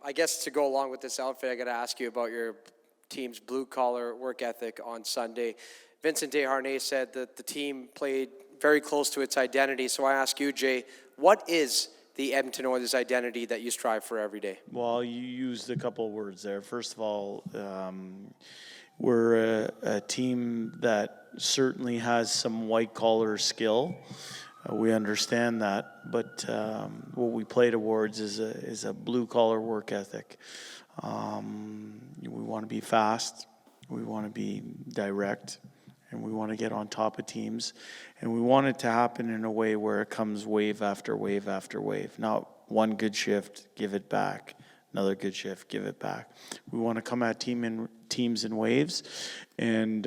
I guess to go along with this outfit, I got to ask you about your team's blue-collar work ethic on Sunday. Vincent Desharnais said that the team played very close to its identity. So I ask you, Jay, what is the Edmonton Oilers' identity that you strive for every day? Well, you used a couple of words there. First of all, we're a team that certainly has some white-collar skill. We understand that, but what we play towards is a blue-collar work ethic. We want to be fast, we want to be direct, and we want to get on top of teams. And we want it to happen in a way where it comes wave after wave after wave. Not one good shift, give it back. Another good shift, give it back. We want to come at teams in waves. And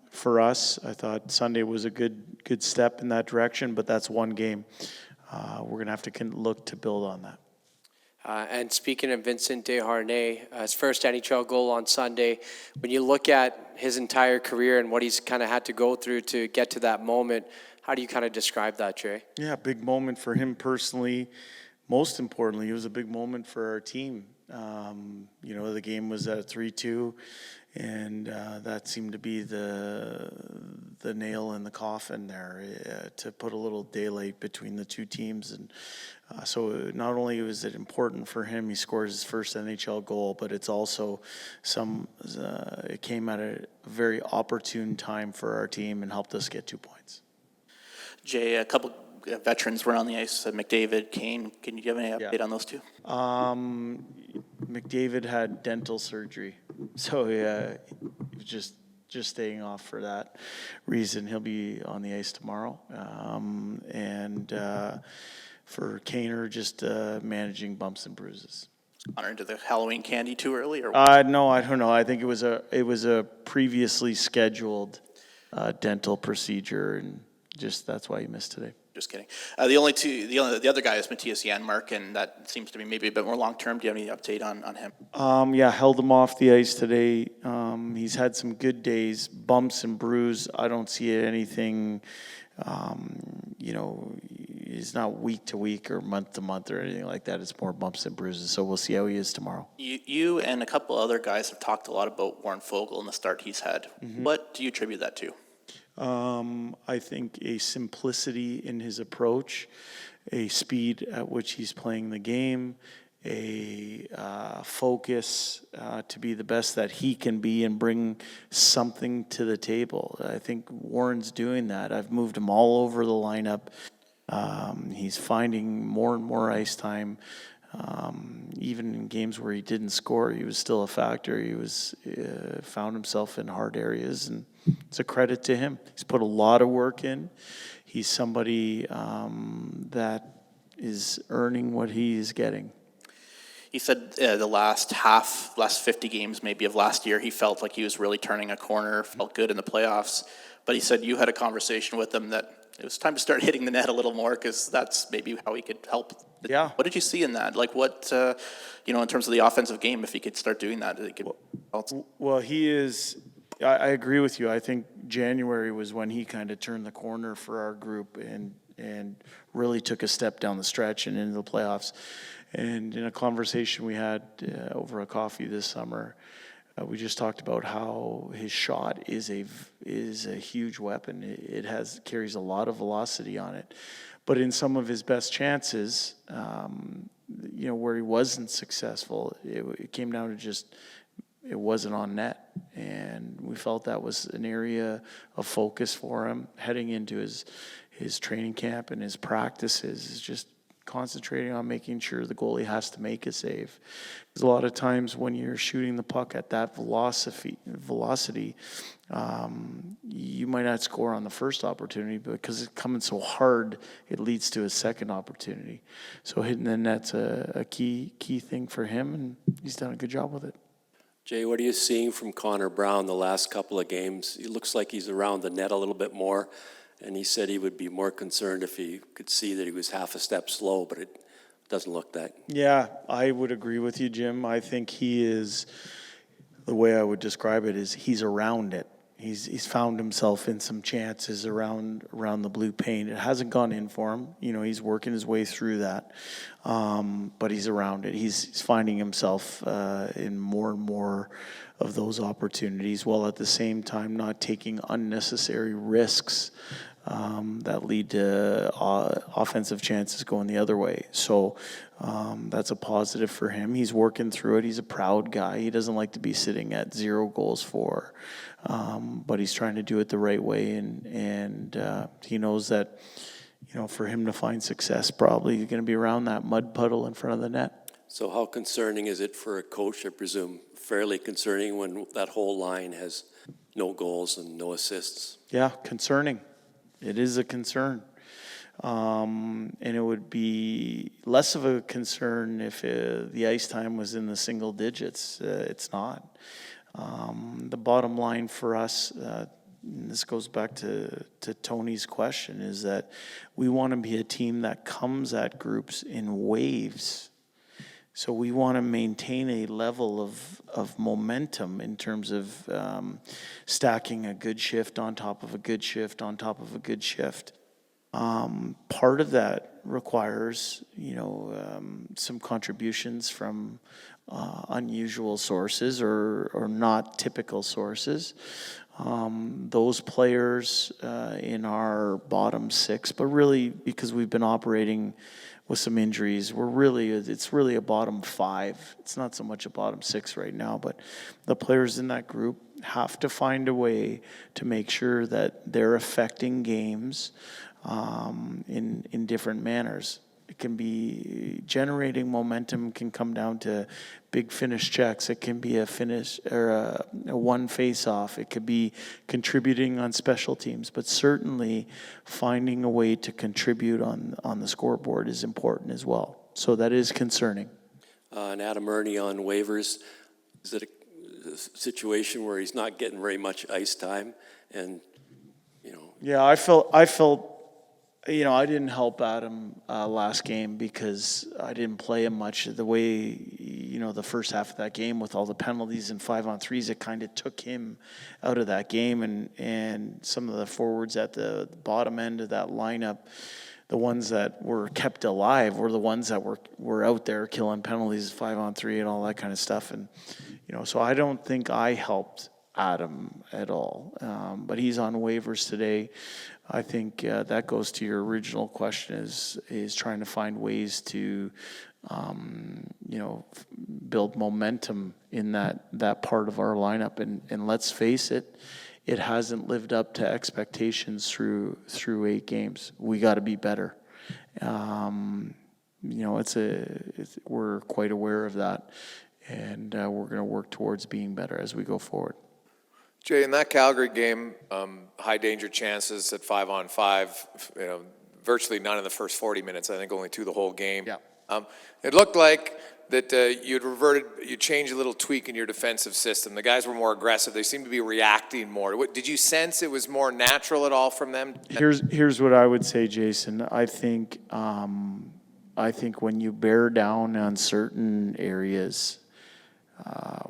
for us, I thought Sunday was a good step in that direction, but that's one game. We're going to have to look to build on that. And speaking of Vincent Desharnais, his first NHL goal on Sunday, when you look at his entire career and what he's kind of had to go through to get to that moment, how do you kind of describe that, Jay? Yeah, big moment for him personally. Most importantly, it was a big moment for our team. The game was at 3-2, and that seemed to be the nail in the coffin there, to put a little daylight between the two teams. And so not only was it important for him, he scored his first NHL goal, but it's also it came at a very opportune time for our team and helped us get 2 points. Jay, a couple veterans were on the ice, McDavid, Kane. Can you give any update on those two? McDavid had dental surgery, so he was just staying off for that reason. He'll be on the ice tomorrow. And for Kaner, just managing bumps and bruises. Connor, into the Halloween candy too early, or no, I don't know. I think it was a previously scheduled dental procedure, and just that's why he missed today. Just kidding. The other guy is Matthias Janmark, and that seems to be maybe a bit more long term. Do you have any update on him? Held him off the ice today. He's had some good days, bumps and bruise. I don't see anything. He's not week to week or month to month or anything like that. It's more bumps and bruises. So we'll see how he is tomorrow. You and a couple other guys have talked a lot about Warren Foegele and the start he's had. Mm-hmm. What do you attribute that to? I think a simplicity in his approach, a speed at which he's playing the game, a focus to be the best that he can be and bring something to the table. I think Warren's doing that. I've moved him all over the lineup. He's finding more and more ice time. Even in games where he didn't score, he was still a factor. He was found himself in hard areas, and it's a credit to him. He's put a lot of work in. He's somebody that is earning what he is getting. He said the last 50 games maybe of last year, he felt like he was really turning a corner, felt good in the playoffs. But he said you had a conversation with him that it was time to start hitting the net a little more, because that's maybe how he could help. Yeah. What did you see in that? Like what, in terms of the offensive game, if he could start doing that, it could help. Well, he is. I agree with you. I think January was when he kind of turned the corner for our group and really took a step down the stretch and into the playoffs. And in a conversation we had over a coffee this summer, we just talked about how his shot is a huge weapon. It carries a lot of velocity on it. But in some of his best chances, where he wasn't successful, it came down to just it wasn't on net. And we felt that was an area of focus for him heading into his training camp and his practices, is just concentrating on making sure the goalie has to make a save. Because a lot of times when you're shooting the puck at that velocity, you might not score on the first opportunity, but because it's coming so hard, it leads to a second opportunity. So hitting the net's a key thing for him, and he's done a good job with it. Jay, what are you seeing from Connor Brown the last couple of games? He looks like he's around the net a little bit more, and he said he would be more concerned if he could see that he was half a step slow, but it doesn't look that. Yeah, I would agree with you, Jim. I think he is, the way I would describe it is he's around it. He's found himself in some chances around the blue paint. It hasn't gone in for him. He's working his way through that, but he's around it. He's finding himself in more and more of those opportunities, while at the same time not taking unnecessary risks that lead to offensive chances going the other way. So that's a positive for him. He's working through it. He's a proud guy. He doesn't like to be sitting at 0 goals for, but he's trying to do it the right way. And he knows that, for him to find success, probably he's going to be around that mud puddle in front of the net. So how concerning is it for a coach, I presume? Fairly concerning when that whole line has no goals and no assists. Yeah, concerning. It is a concern. And it would be less of a concern if the ice time was in the single digits. It's not. The bottom line for us, and this goes back to Tony's question, is that we want to be a team that comes at groups in waves. So we want to maintain a level of momentum in terms of stacking a good shift on top of a good shift on top of a good shift. Part of that requires, some contributions from unusual sources or not typical sources. Those players in our bottom 6, but really because we've been operating with some injuries, it's really a bottom 5. It's not so much a bottom 6 right now, but the players in that group have to find a way to make sure that they're affecting games in different manners. It can be generating momentum, can come down to big finish checks. It can be a finish or a one face-off. It could be contributing on special teams, but certainly finding a way to contribute on the scoreboard is important as well. So that is concerning. And Adam Erne on waivers, is it a situation where he's not getting very much ice time? And, Yeah, I felt I didn't help Adam last game because I didn't play him much. The way, the first half of that game with all the penalties and 5-on-3s, it kind of took him out of that game. And some of the forwards at the bottom end of that lineup, the ones that were kept alive were the ones that were out there killing penalties, 5-on-3 and all that kind of stuff. And, so I don't think I helped Adam at all. But he's on waivers today. I think that goes to your original question is trying to find ways to, build momentum in that part of our lineup. And let's face it, it hasn't lived up to expectations through 8 games. We got to be better. We're quite aware of that, and we're going to work towards being better as we go forward. Jay, in that Calgary game, high danger chances at 5-on-5, virtually none in the first 40 minutes. I think only 2 the whole game. Yeah. It looked like that you changed a little tweak in your defensive system. The guys were more aggressive. They seemed to be reacting more. Did you sense it was more natural at all from them? Here's what I would say, Jason. I think when you bear down on certain areas,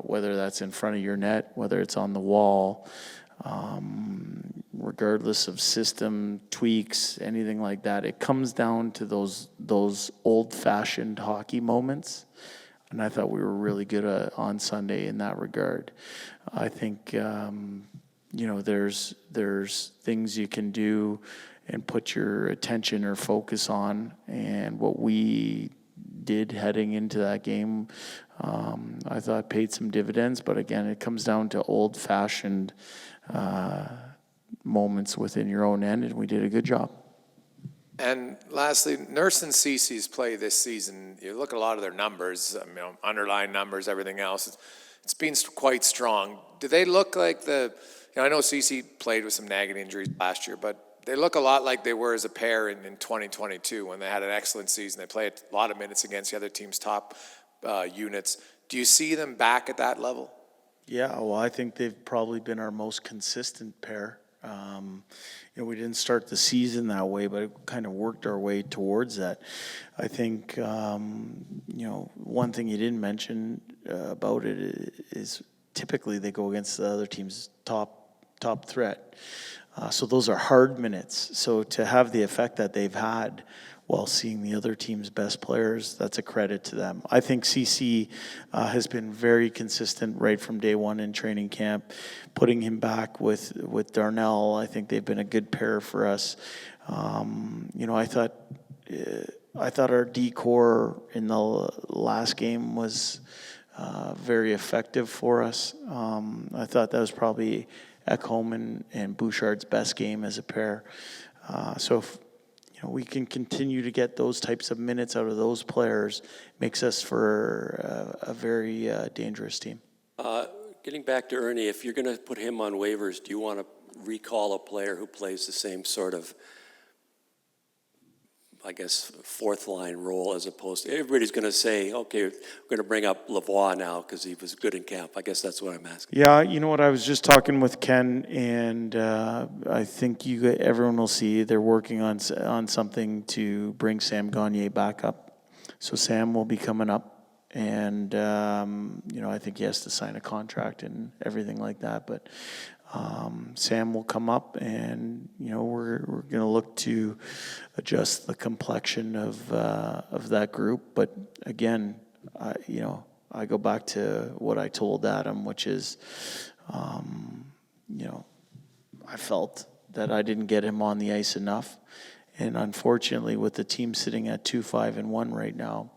whether that's in front of your net, whether it's on the wall, regardless of system tweaks, anything like that, it comes down to those old-fashioned hockey moments. And I thought we were really good on Sunday in that regard. I think there's things you can do and put your attention or focus on, and what we did heading into that game, I thought paid some dividends. But again, it comes down to old-fashioned moments within your own end, and we did a good job. And lastly, Nurse and Ceci's play this season, you look at a lot of their numbers, underlying numbers, everything else, it's been quite strong. Do they look like I know Ceci played with some nagging injuries last year, but they look a lot like they were as a pair in 2022 when they had an excellent season. They played a lot of minutes against the other team's top units. Do you see them back at that level? Yeah, well, I think they've probably been our most consistent pair. We didn't start the season that way, but it kind of worked our way towards that. I think, one thing you didn't mention about it is typically they go against the other team's top top threat. So those are hard minutes. So to have the effect that they've had while seeing the other team's best players, that's a credit to them. I think Ceci has been very consistent right from day one in training camp. Putting him back with Darnell, I think they've been a good pair for us. I thought our D-core in the last game was very effective for us. I thought that was probably Ekholm and Bouchard's best game as a pair. So if we can continue to get those types of minutes out of those players, makes us for a very dangerous team. Getting back to Erne, if you're going to put him on waivers, do you want to recall a player who plays the same sort of, I guess, fourth line role as opposed to, everybody's going to say, okay, we're going to bring up Lavoie now because he was good in camp. I guess that's what I'm asking. Yeah, you know what, I was just talking with Ken, and I think everyone will see they're working on something to bring Sam Gagner back up. So Sam will be coming up, and I think he has to sign a contract and everything like that, but Sam will come up, and we're going to look to adjust the complexion of that group. But again, I go back to what I told Adam, which is, I felt that I didn't get him on the ice enough, and unfortunately, with the team sitting at 2-5-1 right now,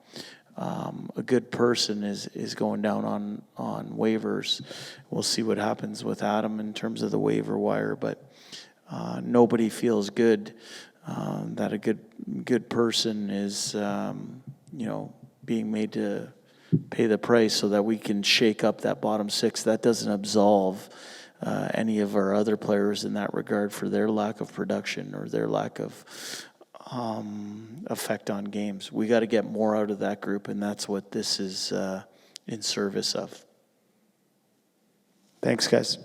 a good person is going down on waivers. We'll see what happens with Adam in terms of the waiver wire, but nobody feels good that a good person is being made to pay the price so that we can shake up that bottom six. That doesn't absolve any of our other players in that regard for their lack of production or their lack of effect on games. We got to get more out of that group, and that's what this is in service of. Thanks, guys.